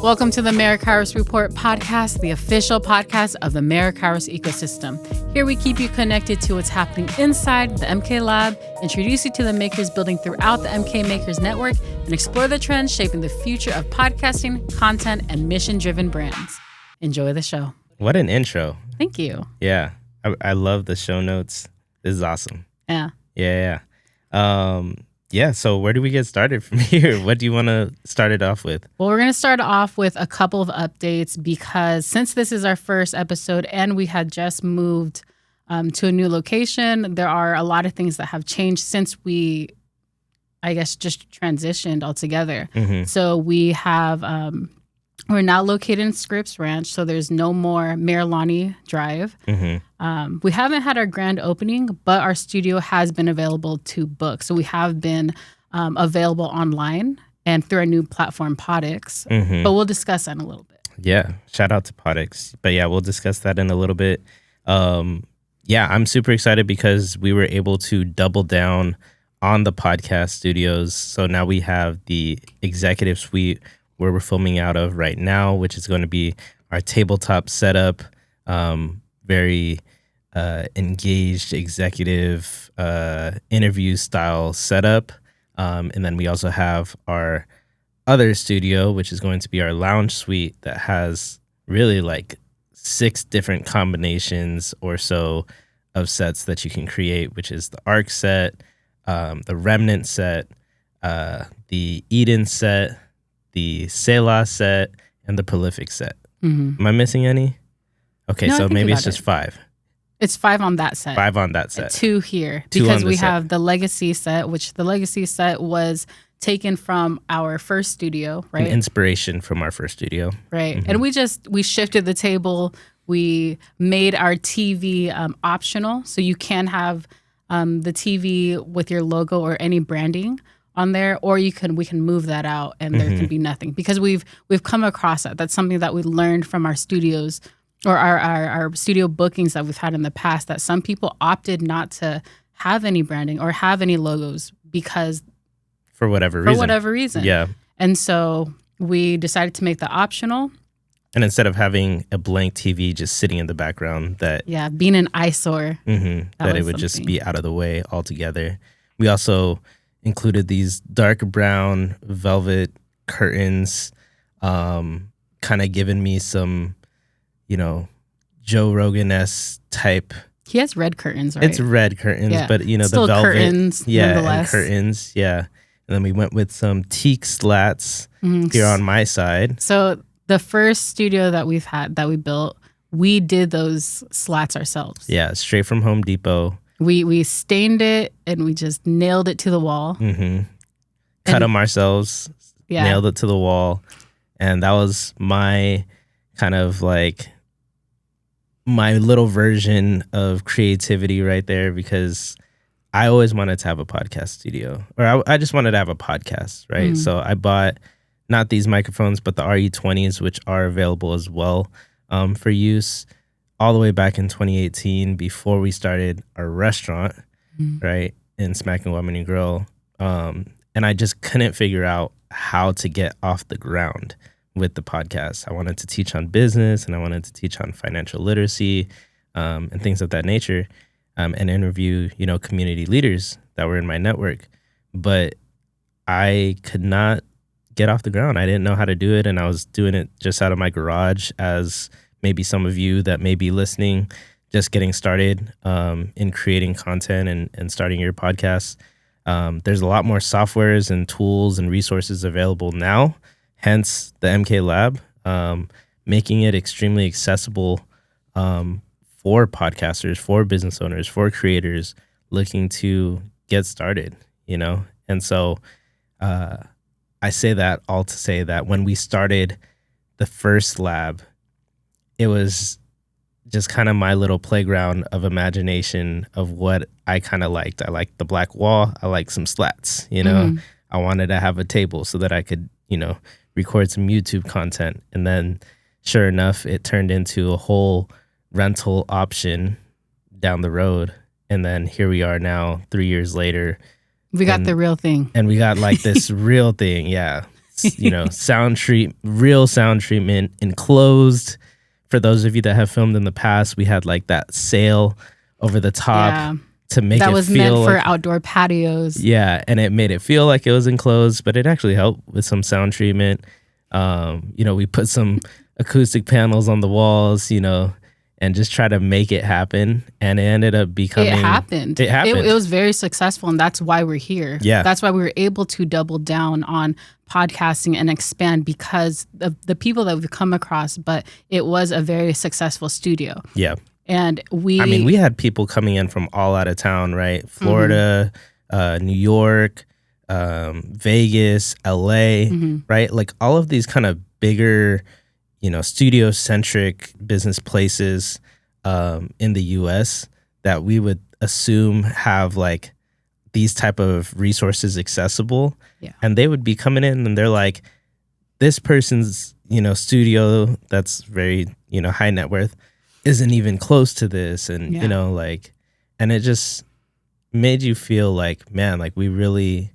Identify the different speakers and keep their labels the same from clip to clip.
Speaker 1: Welcome to the Merakairos Report Podcast, the official podcast of the Merakairos ecosystem. Here we keep you connected to what's happening inside the MK Lab, introduce you to the makers building throughout the MK Makers Network, and explore the trends shaping the future of podcasting, content, and mission-driven brands. Enjoy the show.
Speaker 2: What an intro.
Speaker 1: Thank you.
Speaker 2: Yeah. I love the show notes. This is awesome.
Speaker 1: Yeah.
Speaker 2: Yeah, so where do we get started from here? What do you want to start it off with?
Speaker 1: Well, we're going to start off with a couple of updates because since this is our first episode and we had just moved to a new location, there are a lot of things that have changed since we, I guess, just transitioned altogether.
Speaker 2: Mm-hmm.
Speaker 1: So we have, we're now located in Scripps Ranch, so there's no more Marilani Drive.
Speaker 2: Mm-hmm.
Speaker 1: We haven't had our grand opening, but our studio has been available to book. So we have been available online and through our new platform, Podix.
Speaker 2: Mm-hmm.
Speaker 1: But we'll discuss that in a little bit.
Speaker 2: Yeah, shout out to Podix. But yeah, we'll discuss that in a little bit. Yeah, I'm super excited because we were able to double down on the podcast studios. So now we have the executive suite where we're filming out of right now, which is going to be our tabletop setup, very engaged executive interview style setup. And then we also have our other studio, which is going to be our lounge suite that has really like 6 different combinations or so of sets that you can create, which is the Arc set, the Remnant set, the Eden set, the Selah set, and the Prolific set.
Speaker 1: Mm-hmm.
Speaker 2: Am I missing any? Okay,
Speaker 1: No,
Speaker 2: so maybe it's just 5.
Speaker 1: It's 5 on that set.
Speaker 2: 5 on that set.
Speaker 1: 2 here.
Speaker 2: 2
Speaker 1: because
Speaker 2: on the
Speaker 1: we
Speaker 2: set.
Speaker 1: have the Legacy set, which the Legacy set was taken from our first studio, right?
Speaker 2: An inspiration from our first studio.
Speaker 1: Right.
Speaker 2: Mm-hmm.
Speaker 1: And we shifted the table. We made our TV optional. So you can have the TV with your logo or any branding on there, or we can move that out and there can be nothing, because we've come across that. That's something that we learned from our studios or our studio bookings that we've had in the past, that some people opted not to have any branding or have any logos because
Speaker 2: For whatever reason. Yeah.
Speaker 1: And so we decided to make that optional.
Speaker 2: And instead of having a blank TV just sitting in the background that
Speaker 1: being an eyesore,
Speaker 2: that it would just be out of the way altogether. We also included these dark brown velvet curtains, kind of giving me some, Joe Rogan-esque type.
Speaker 1: He has red curtains, right?
Speaker 2: It's red curtains, but
Speaker 1: still
Speaker 2: the velvet
Speaker 1: curtains, nonetheless.
Speaker 2: and curtains, yeah. And then we went with some teak slats here on my side.
Speaker 1: So the first studio that we built, we did those slats ourselves.
Speaker 2: Yeah, straight from Home Depot.
Speaker 1: We stained it and we just nailed it to the wall.
Speaker 2: Mm-hmm. Cut them ourselves, nailed it to the wall. And that was my kind of like my little version of creativity right there, because I always wanted to have a podcast studio, or I just wanted to have a podcast, right? So I bought not these microphones, but the RE20s, which are available as well for use, all the way back in 2018 before we started our restaurant, right, in Smack and Woman and Grill. And I just couldn't figure out how to get off the ground with the podcast. I wanted to teach on business and I wanted to teach on financial literacy and things of that nature, and interview, community leaders that were in my network. But I could not get off the ground. I didn't know how to do it, and I was doing it just out of my garage, as maybe some of you that may be listening, just getting started in creating content and starting your podcast. There's a lot more softwares and tools and resources available now, hence the MK Lab, making it extremely accessible for podcasters, for business owners, for creators looking to get started, And so I say that all to say that when we started the first lab, it was just kind of my little playground of imagination of what I kind of liked. I liked the black wall. I liked some slats, I wanted to have a table so that I could, record some YouTube content. And then sure enough, it turned into a whole rental option down the road. And then here we are now, 3 years later.
Speaker 1: We got the real thing.
Speaker 2: And we got like this real thing, yeah. real sound treatment, enclosed. For those of you that have filmed in the past, we had like that sail over the top to make
Speaker 1: that
Speaker 2: it
Speaker 1: was
Speaker 2: feel
Speaker 1: meant for
Speaker 2: like,
Speaker 1: outdoor patios.
Speaker 2: Yeah, and it made it feel like it was enclosed, but it actually helped with some sound treatment. We put some acoustic panels on the walls, and just try to make it happen. And it ended up becoming...
Speaker 1: It happened. It was very successful, and that's why we're here.
Speaker 2: Yeah.
Speaker 1: That's why we were able to double down on podcasting and expand, because of the people that we've come across, but it was a very successful studio.
Speaker 2: Yeah.
Speaker 1: And we
Speaker 2: had people coming in from all out of town, right? Florida, New York, Vegas, LA, right? Like all of these kind of bigger, studio-centric business places in the US that we would assume have like these type of resources accessible.
Speaker 1: Yeah.
Speaker 2: And they would be coming in and they're like, this person's, studio that's very, high net worth isn't even close to this. And, and it just made you feel like, man, like we really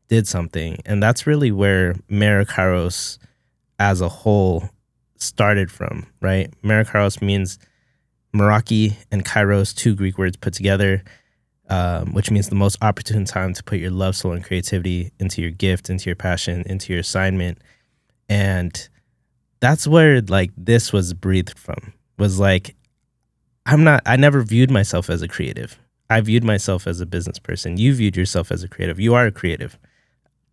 Speaker 2: did something. And that's really where Merakairos as a whole started from, right? Merakairos means Meraki and Kairos, 2 Greek words put together, which means the most opportune time to put your love, soul, and creativity into your gift, into your passion, into your assignment. And that's where like this was breathed from, was like, I never viewed myself as a creative. I viewed myself as a business person. You viewed yourself as a creative. You are a creative,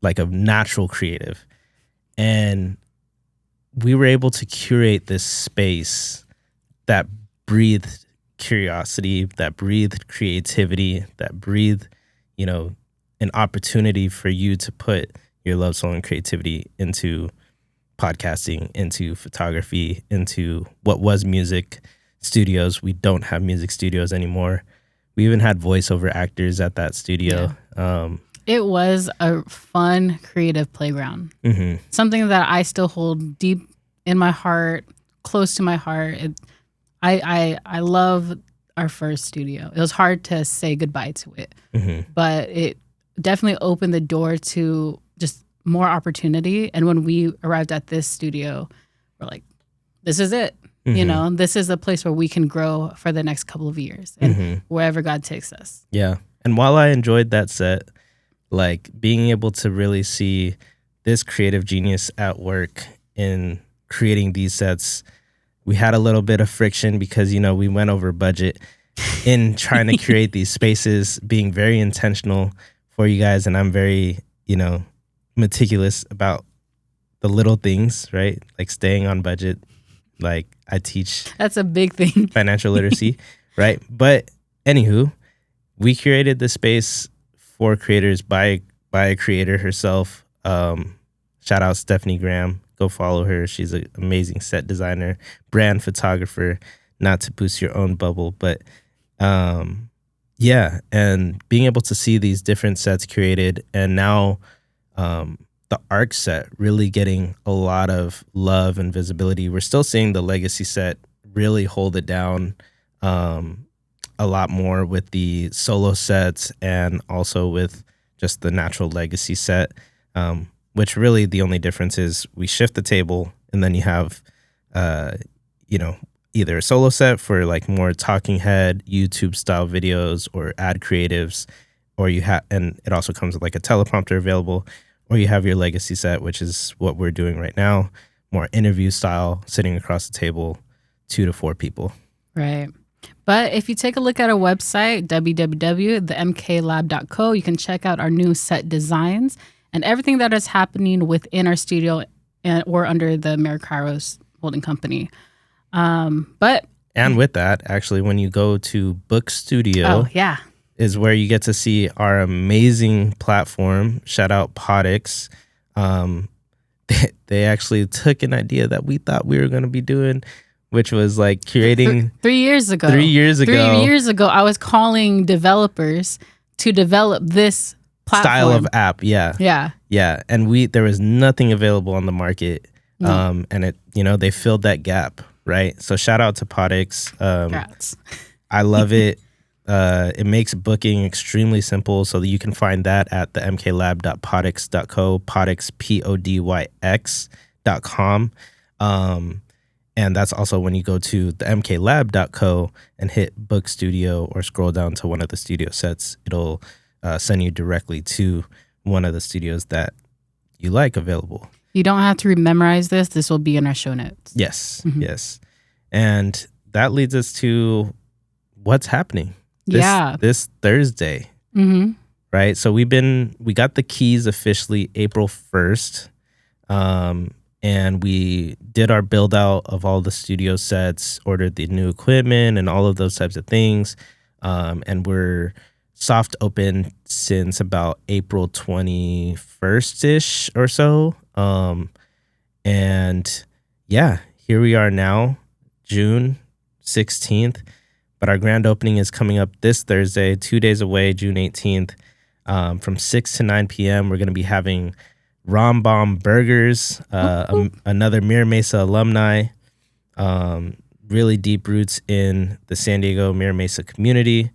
Speaker 2: like a natural creative. And we were able to curate this space that breathed curiosity, that breathed creativity, that breathed, an opportunity for you to put your love, soul, and creativity into podcasting, into photography, into what was music studios. We don't have music studios anymore. We even had voiceover actors at that studio.
Speaker 1: Yeah. It was a fun, creative playground. Something that I still hold deep in my heart, close to my heart. I love our first studio. It was hard to say goodbye to it, but it definitely opened the door to just more opportunity. And when we arrived at this studio, we're like, this is it. This is a place where we can grow for the next couple of years and wherever God takes us.
Speaker 2: Yeah. And while I enjoyed that set, like being able to really see this creative genius at work in creating these sets, we had a little bit of friction because, we went over budget in trying to create these spaces, being very intentional for you guys. And I'm very, meticulous about the little things, right? Like staying on budget. Like I teach.
Speaker 1: That's a big thing.
Speaker 2: Financial literacy, right? But anywho, we curated the space for creators by a creator herself. Shout out Steffany Graham. Go follow her. She's an amazing set designer, brand photographer, not to boost your own bubble, but yeah. And being able to see these different sets curated, and now the ARC set really getting a lot of love and visibility. We're still seeing the legacy set really hold it down a lot more with the solo sets and also with just the natural legacy set, which really the only difference is we shift the table and then you have, either a solo set for like more talking head, YouTube style videos or ad creatives, or and it also comes with like a teleprompter available, or you have your legacy set, which is what we're doing right now, more interview style, sitting across the table, 2 to 4 people.
Speaker 1: Right. But if you take a look at our website, www.themklab.co, you can check out our new set designs and everything that is happening within our studio or under the Merakairos holding company. And
Speaker 2: with that, actually, when you go to Book Studio, is where you get to see our amazing platform. Shout out Podix. They actually took an idea that we thought we were going to be doing, which was like curating
Speaker 1: 3 years ago.
Speaker 2: 3 years ago.
Speaker 1: 3 years ago, I was calling developers to develop this platform.
Speaker 2: Style of app. Yeah.
Speaker 1: Yeah.
Speaker 2: Yeah. And there was nothing available on the market.
Speaker 1: No.
Speaker 2: And it, they filled that gap. Right. So shout out to Podix.
Speaker 1: Congrats.
Speaker 2: I love it. It makes booking extremely simple, so that you can find that at the mklab.podyx.co, Podyx, PODYX.com. And that's also when you go to the mklab.co and hit book studio or scroll down to one of the studio sets, it'll send you directly to one of the studios that you like available.
Speaker 1: You don't have to memorize this. This will be in our show notes.
Speaker 2: Yes, yes. And that leads us to what's happening this Thursday, right? So we got the keys officially April 1st. And we did our build out of all the studio sets, ordered the new equipment and all of those types of things. And we're soft open since about April 21st-ish or so. And yeah, here we are now, June 16th. But our grand opening is coming up this Thursday, 2 days away, June 18th. From 6 to 9 p.m., we're going to be having Rom Bomb Burgers, another Mira Mesa alumni, really deep roots in the San Diego Mira Mesa community.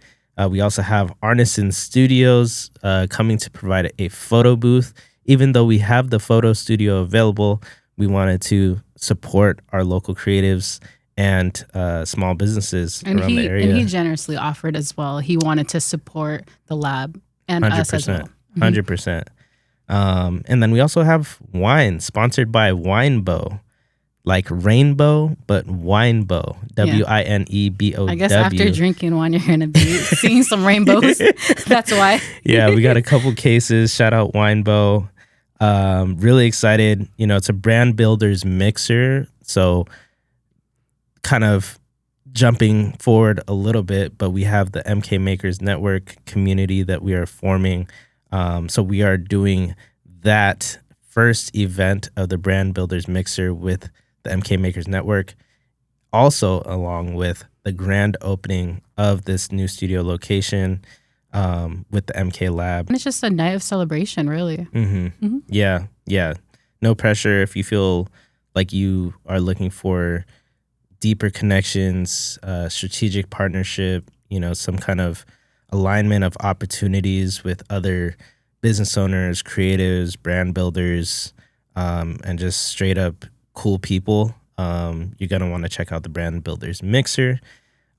Speaker 2: We also have Arneson Studios coming to provide a photo booth. Even though we have the photo studio available, we wanted to support our local creatives and small businesses around the area.
Speaker 1: And he generously offered as well. He wanted to support the lab and 100%, us as well.
Speaker 2: 100%. And then we also have wine sponsored by Winebow, like rainbow, but Winebow, Winebo.
Speaker 1: I guess after drinking wine, you're going to be seeing some rainbows. That's why.
Speaker 2: Yeah, we got a couple cases. Shout out Winebow. Really excited. You know, it's a brand builders mixer. So kind of jumping forward a little bit, but we have the MK Makers Network community that we are forming. So we are doing that first event of the Brand Builders Mixer with the MK Makers Network, also along with the grand opening of this new studio location with the MK Lab.
Speaker 1: And it's just a night of celebration, really.
Speaker 2: Yeah. No pressure. If you feel like you are looking for deeper connections, strategic partnership, you know, some kind of alignment of opportunities with other business owners, creatives, brand builders, and just straight up cool people, you're going to want to check out the Brand Builders Mixer.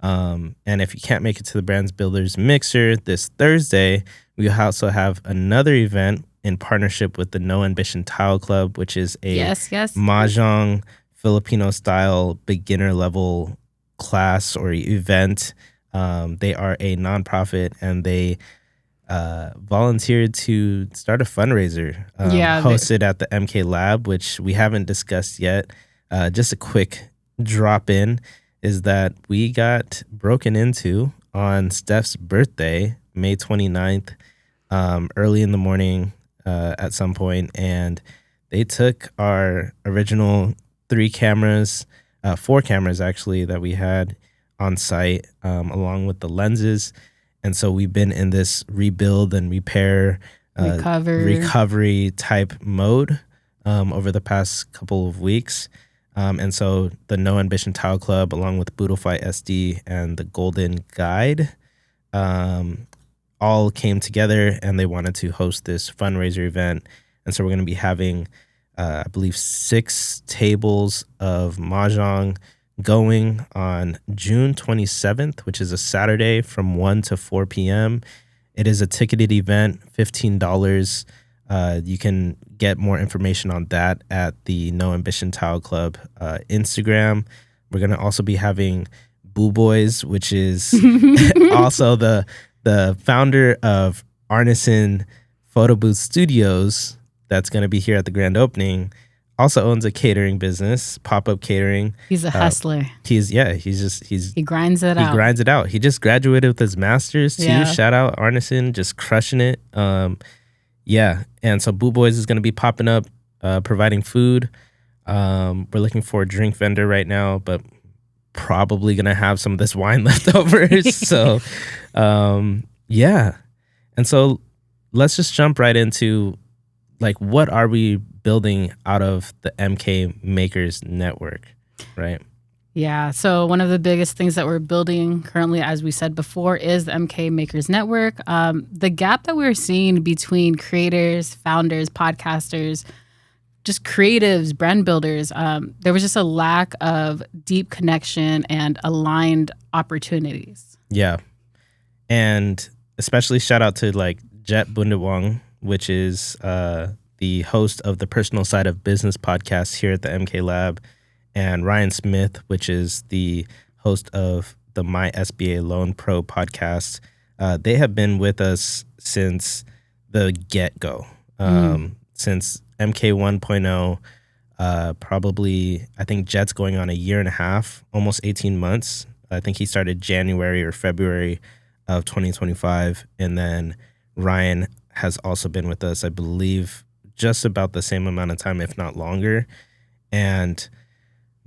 Speaker 2: And if you can't make it to the Brand Builders Mixer this Thursday, we also have another event in partnership with the No Ambition Tile Club, which is a Mahjong Filipino style beginner level class or event. They are a nonprofit and they volunteered to start a fundraiser hosted at the MK Lab, which we haven't discussed yet. Just a quick drop in is that we got broken into on Steph's birthday, May 29th, early in the morning at some point, and they took our original 4 cameras actually that we had on site, along with the lenses. And so we've been in this rebuild and repair, recovery type mode over the past couple of weeks. And so the No Ambition Tile Club, along with Boodlefly SD and the Golden Guide, all came together and they wanted to host this fundraiser event. And so we're going to be having, I believe, 6 tables of Mahjong going on June 27th, which is a Saturday from 1 to 4 p.m. It is a ticketed event, $15. You can get more information on that at the No Ambition Tile Club Instagram. We're going to also be having Boo Boys, which is also the founder of Arneson Photo Booth Studios that's going to be here at the grand opening. Also owns a catering business, pop-up catering. He's
Speaker 1: a hustler.
Speaker 2: He grinds it out. He grinds it out. He just graduated with his master's too. Yeah. Shout out Arneson, just crushing it. And so Boo Boys is going to be popping up, providing food. We're looking for a drink vendor right now, but probably going to have some of this wine left over. So, And so let's just jump right into, like, what are we building out of the MK Makers Network, right?
Speaker 1: Yeah. So one of the biggest things that we're building currently, as we said before, is the MK Makers Network. The gap that we're seeing between creators, founders, podcasters, just creatives, brand builders, there was just a lack of deep connection and aligned opportunities.
Speaker 2: Yeah. And especially shout out to like Jet Bundawang, which is the host of the Personal Side of Business podcast here at the MK Lab, and Ryan Smith, which is the host of the My SBA Loan Pro podcast. They have been with us since the get-go, since MK 1.0, probably, I think Jet's going on a year and a half, almost 18 months. I think he started January or February of 2025. And then Ryan has also been with us, I believe, just about the same amount of time, if not longer. And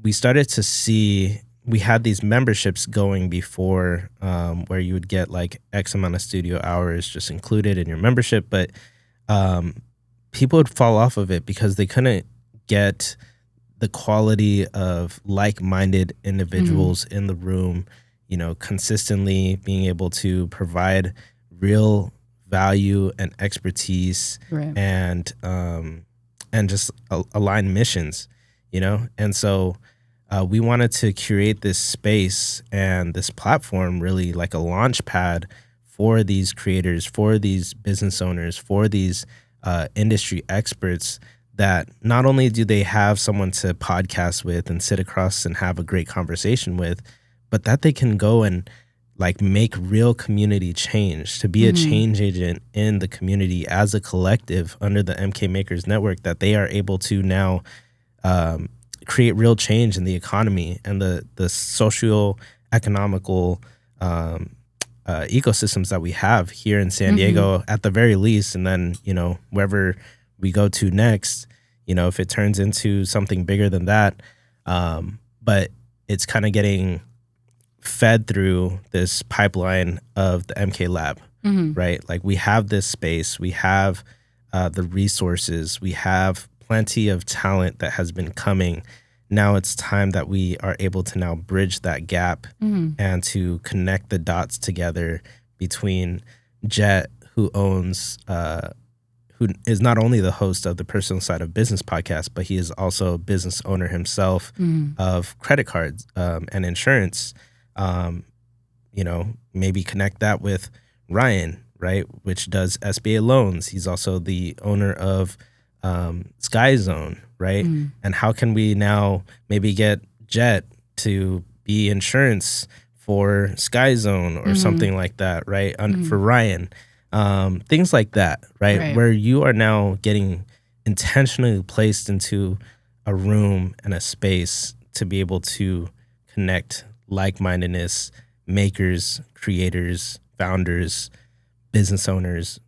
Speaker 2: we started to see, we had these memberships going before where you would get like X amount of studio hours just included in your membership. But people would fall off of it because they couldn't get the quality of like-minded individuals in the room, consistently being able to provide real value and expertise,
Speaker 1: right,
Speaker 2: and just align missions, and so we wanted to curate this space and this platform, really like a launch pad for these creators, for these business owners, for these industry experts, that not only do they have someone to podcast with and sit across and have a great conversation with, but that they can go and like make real community change, to be a change agent in the community as a collective under the MK Makers Network, that they are able to now create real change in the economy and the socio-economical ecosystems that we have here in San Diego at the very least. And then, wherever we go to next, if it turns into something bigger than that. But it's kind of getting fed through this pipeline of the MK Lab, right? Like we have this space, we have the resources, we have plenty of talent that has been coming. Now it's time that we are able to now bridge that gap and to connect the dots together between Jet, who owns, who is not only the host of the Personal Side of Business podcast, but he is also a business owner himself of credit cards and insurance. Maybe connect that with Ryan, right, which does SBA loans. He's also the owner of Sky Zone, right? And how can we now maybe get Jet to be insurance for Sky Zone or something like that, right? For Ryan, things like that, right? Where you are now getting intentionally placed into a room and a space to be able to connect like-mindedness, makers, creators, founders, business owners,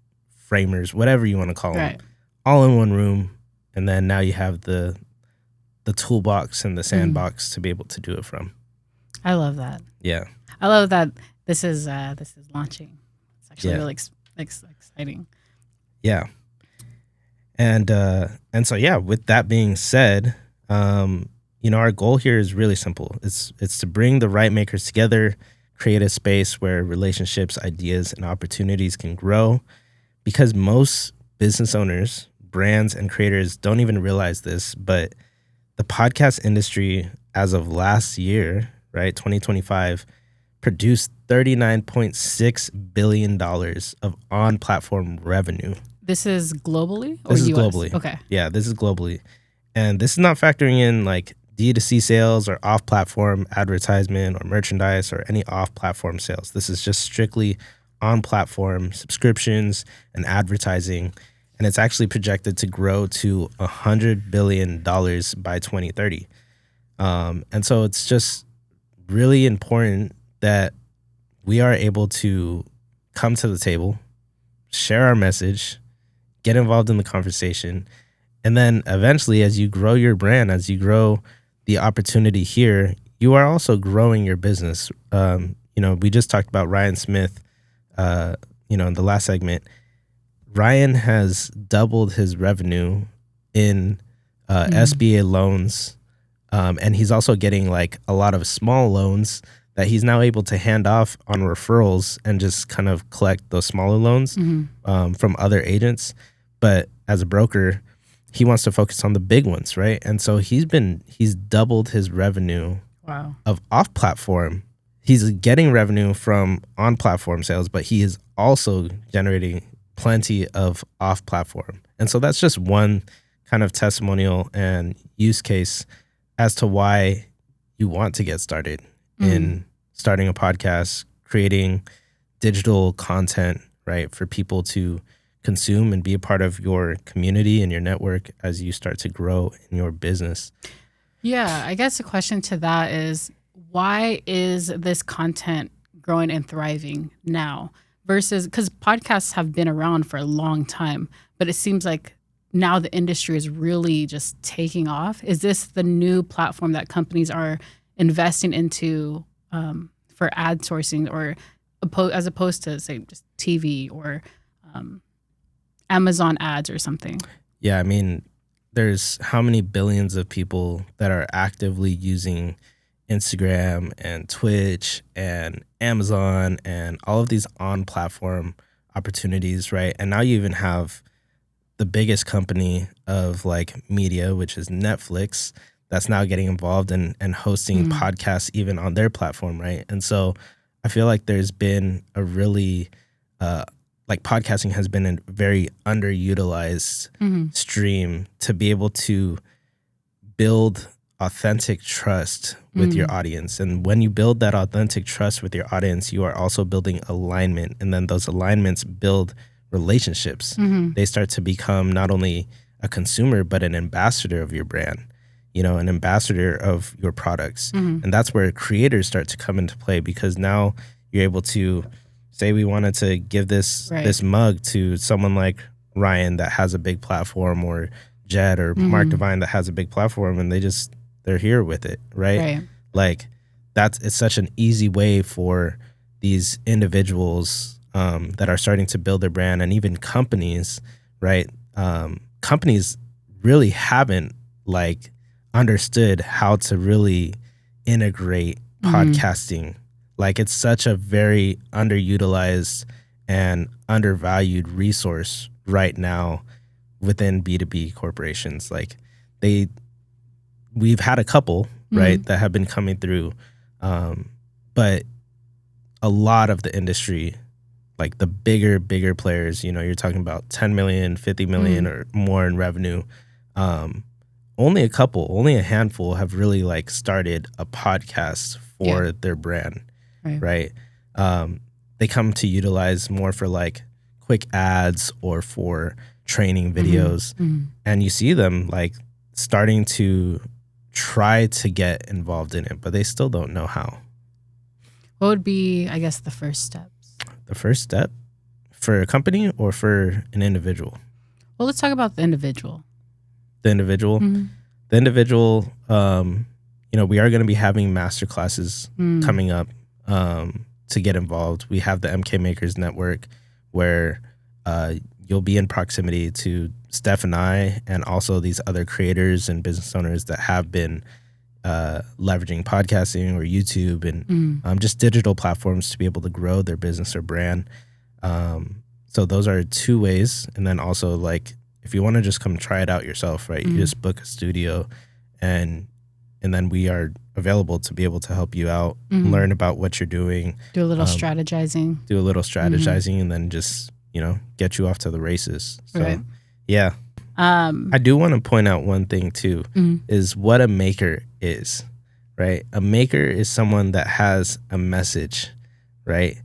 Speaker 2: framers, whatever you want to call them, all in one room. And then now you have the toolbox and the sandbox to be able to do it from.
Speaker 1: I love that.
Speaker 2: Yeah.
Speaker 1: I love that this is launching. It's actually really exciting.
Speaker 2: Yeah. And so, yeah, with that being said, our goal here is really simple. It's to bring the right makers together, create a space where relationships, ideas, and opportunities can grow, because most business owners, brands, and creators don't even realize this, but the podcast industry as of last year, right, 2025, produced $39.6 billion of on-platform revenue.
Speaker 1: This is globally?
Speaker 2: This is
Speaker 1: US?
Speaker 2: Globally.
Speaker 1: Okay.
Speaker 2: Yeah, this is globally. And this is not factoring in like D2C sales or off-platform advertisement or merchandise or any off-platform sales. This is just strictly on-platform subscriptions and advertising. And it's actually projected to grow to $100 billion by 2030. And so it's just really important that we are able to come to the table, share our message, get involved in the conversation, and then eventually, as you grow your brand, as you grow the opportunity here, you are also growing your business. We just talked about Ryan Smith, in the last segment. Ryan has doubled his revenue in SBA loans And he's also getting like a lot of small loans that he's now able to hand off on referrals and just kind of collect those smaller loans from other agents. But as a broker, he wants to focus on the big ones, right? And so he's doubled his revenue of off-platform. He's getting revenue from on-platform sales, but he is also generating plenty of off-platform. And so that's just one kind of testimonial and use case as to why you want to get started in starting a podcast, creating digital content, right, for people to consume and be a part of your community and your network as you start to grow in your business.
Speaker 1: Yeah, I guess the question to that is, why is this content growing and thriving now versus, because podcasts have been around for a long time, but it seems like now the industry is really just taking off. Is this the new platform that companies are investing into for ad sourcing, or as opposed to, say, just TV or Amazon ads or something?
Speaker 2: Yeah, I mean, there's how many billions of people that are actively using Instagram and Twitch and Amazon and all of these on-platform opportunities, right? And now you even have the biggest company of like media, which is Netflix, that's now getting involved in and hosting podcasts even on their platform, right? And so I feel like there's been a really like podcasting has been a very underutilized stream to be able to build authentic trust with your audience. And when you build that authentic trust with your audience, you are also building alignment. And then those alignments build relationships. They start to become not only a consumer, but an ambassador of your brand, you know, an ambassador of your products. And that's where creators start to come into play, because now you're able to say, we wanted to give this mug to someone like Ryan that has a big platform, or Jed or Mark Devine that has a big platform, and they're here with it, right? Like it's such an easy way for these individuals that are starting to build their brand, and even companies, right? Companies really haven't like understood how to really integrate podcasting. Like, it's such a very underutilized and undervalued resource right now within B2B corporations. Like, we've had a couple, right, that have been coming through, but a lot of the industry, like the bigger players, you know, you're talking about 10 million, 50 million or more in revenue. Only a handful have really like started a podcast for their brand, right? They come to utilize more for like quick ads or for training videos. And you see them like starting to try to get involved in it, but they still don't know how.
Speaker 1: What would be, I guess, the first steps?
Speaker 2: The first step for a company or for an individual?
Speaker 1: Well, let's talk about the individual.
Speaker 2: The individual? The individual, you know, we are going to be having master classes coming up to get involved. We have the MK Makers Network, where you'll be in proximity to Steph and I, and also these other creators and business owners that have been leveraging podcasting or YouTube and just digital platforms to be able to grow their business or brand. So those are two ways. And then also, like, if you want to just come try it out yourself, right? You just book a studio, and then we are available to be able to help you out, learn about what you're doing.
Speaker 1: Do a little strategizing.
Speaker 2: And then just, you know, get you off to the races. So, yeah. I do want to point out one thing too, is what a maker is, right? A maker is someone that has a message, right?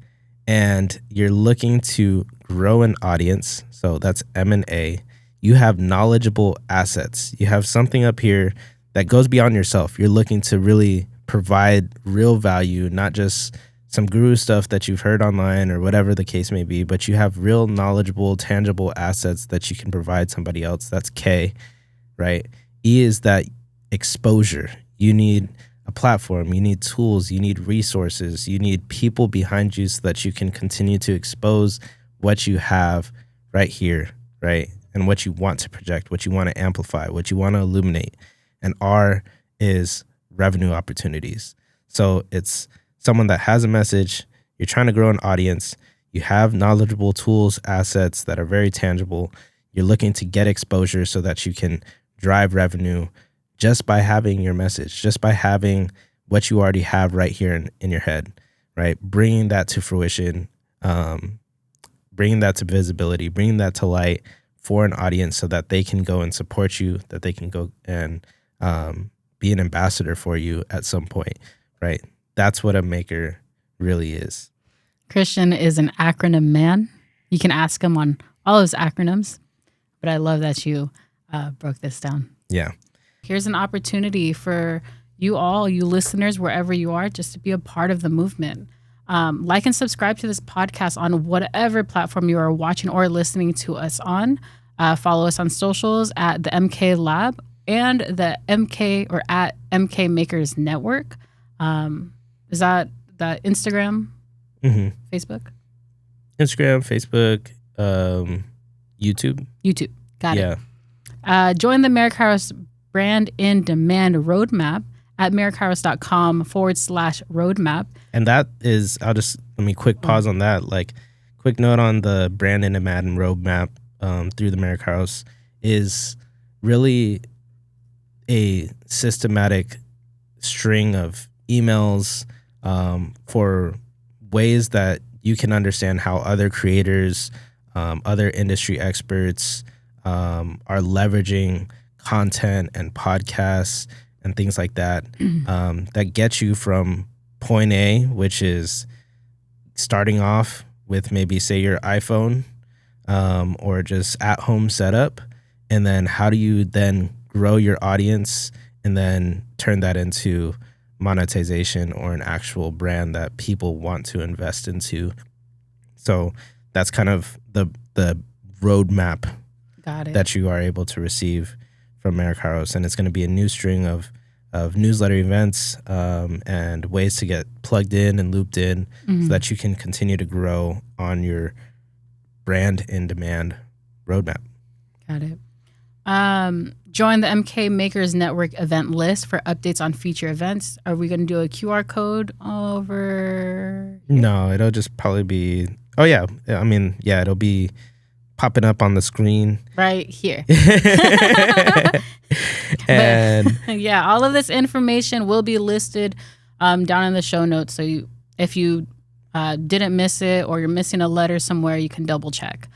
Speaker 2: And you're looking to grow an audience. So that's M&A. You have knowledgeable assets. You have something up here that goes beyond yourself. You're looking to really provide real value, not just some guru stuff that you've heard online or whatever the case may be, but you have real knowledgeable, tangible assets that you can provide somebody else. That's K, right? E is that exposure. You need a platform, you need tools, you need resources, you need people behind you so that you can continue to expose what you have right here, right? And what you want to project, what you want to amplify, what you want to illuminate. And R is revenue opportunities. So it's someone that has a message, you're trying to grow an audience, you have knowledgeable tools, assets that are very tangible, you're looking to get exposure so that you can drive revenue just by having your message, just by having what you already have right here in your head, right? Bringing that to fruition, bringing that to visibility, bringing that to light for an audience so that they can go and support you, that they can go and be an ambassador for you at some point, right? That's what a maker really is.
Speaker 1: Christian is an acronym man. You can ask him on all his acronyms, but I love that you broke this down.
Speaker 2: Yeah.
Speaker 1: Here's an opportunity for you all, you listeners, wherever you are, just to be a part of the movement. Like and subscribe to this podcast on whatever platform you are watching or listening to us on. Follow us on socials at the MK Lab and the MK or at MK Makers Network. Is that Instagram, Facebook?
Speaker 2: Instagram, Facebook, YouTube.
Speaker 1: YouTube. Got it. Join the Merakairos Brand in Demand Roadmap at merakairos.com/roadmap.
Speaker 2: And that is, let me quick pause on that. Like, quick note on the Brand in Demand Roadmap through the Merakairos is really a systematic string of emails for ways that you can understand how other creators, other industry experts are leveraging content and podcasts and things like that, that get you from point A, which is starting off with maybe, say, your iPhone or just at-home setup, and then how do you then grow your audience and then turn that into monetization or an actual brand that people want to invest into. So that's kind of the roadmap that you are able to receive from Merakairos, and it's going to be a new string of newsletter events and ways to get plugged in and looped in so that you can continue to grow on your brand in demand roadmap.
Speaker 1: Got it. Join the MK Makers Network event list for updates on future events. Are we going to do a QR code over here?
Speaker 2: No, it'll just probably be, it'll be popping up on the screen.
Speaker 1: Right here.
Speaker 2: And
Speaker 1: yeah, all of this information will be listed down in the show notes. So if you didn't miss it or you're missing a letter somewhere, you can double check.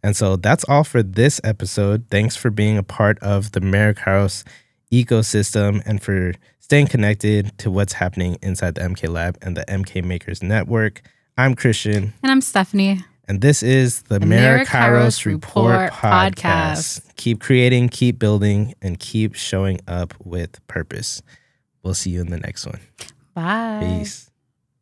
Speaker 2: And so that's all for this episode. Thanks for being a part of the Merakairos ecosystem and for staying connected to what's happening inside the MK Lab and the MK Makers Network. I'm Christian.
Speaker 1: And I'm Steffany.
Speaker 2: And this is the Merakairos Report Podcast. Keep creating, keep building, and keep showing up with purpose. We'll see you in the next one.
Speaker 1: Bye.
Speaker 2: Peace.